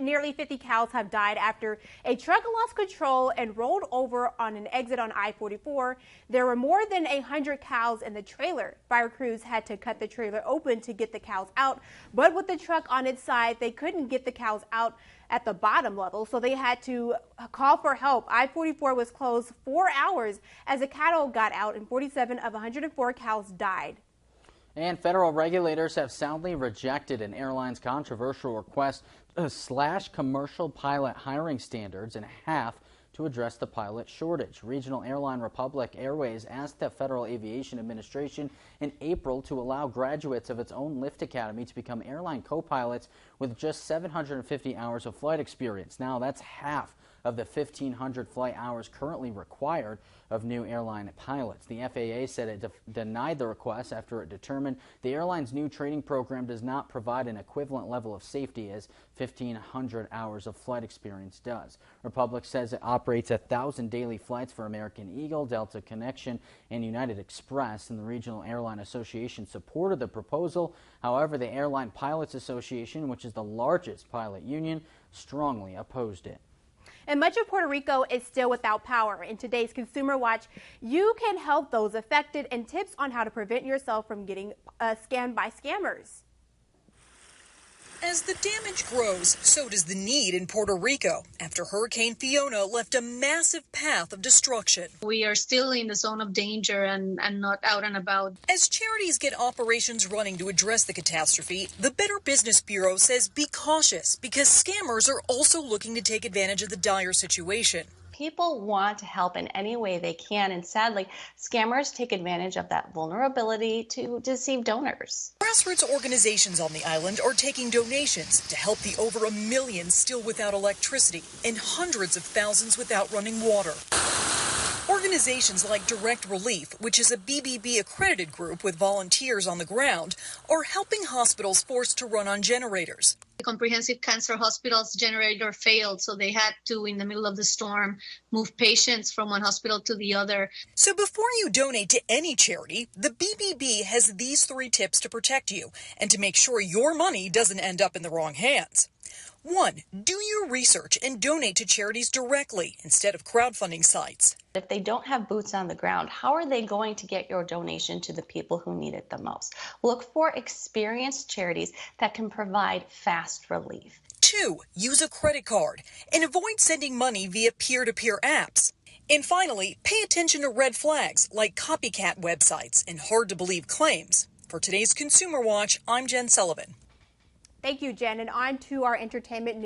nearly 50 cows have died after a truck lost control and rolled over on an exit on I-44. There were more than 100 cows in the trailer. Fire crews had to cut the trailer open to get the cows out, but with the truck on its side, they couldn't get the cows out at the bottom level, so they had to call for help. I-44 was closed 4 hours as the cattle got out, and 47 of 104 cows died. And federal regulators have soundly rejected an airline's controversial request to slash commercial pilot hiring standards in half to address the pilot shortage. Regional airline Republic Airways asked the Federal Aviation Administration in April to allow graduates of its own Lift Academy to become airline co-pilots with just 750 hours of flight experience. Now that's half of the 1,500 flight hours currently required of new airline pilots. The FAA said it denied the request after it determined the airline's new training program does not provide an equivalent level of safety as 1,500 hours of flight experience does. Republic says it operates 1,000 daily flights for American Eagle, Delta Connection, and United Express, and the Regional Airline Association supported the proposal. However, the Airline Pilots Association, which is the largest pilot union, strongly opposed it. And much of Puerto Rico is still without power. In today's Consumer Watch, you can help those affected and tips on how to prevent yourself from getting scammed by scammers. As the damage grows, so does the need in Puerto Rico after Hurricane Fiona left a massive path of destruction. We are still in the zone of danger and not out and about. As charities get operations running to address the catastrophe, the Better Business Bureau says be cautious because scammers are also looking to take advantage of the dire situation. People want to help in any way they can, and sadly, scammers take advantage of that vulnerability to deceive donors. Grassroots organizations on the island are taking donations to help the over 1 million still without electricity and hundreds of thousands without running water. Organizations like Direct Relief, which is a BBB accredited group with volunteers on the ground, are helping hospitals forced to run on generators. The Comprehensive Cancer Hospital's generator failed, so they had to, in the middle of the storm, move patients from one hospital to the other. So before you donate to any charity, the BBB has these 3 tips to protect you and to make sure your money doesn't end up in the wrong hands. 1. Do your research and donate to charities directly instead of crowdfunding sites. If they don't have boots on the ground, how are they going to get your donation to the people who need it the most? Look for experienced charities that can provide fast relief. 2. Use a credit card and avoid sending money via peer-to-peer apps. And finally, pay attention to red flags like copycat websites and hard-to-believe claims. For today's Consumer Watch, I'm Jen Sullivan. Thank you, Jen. And on to our entertainment news.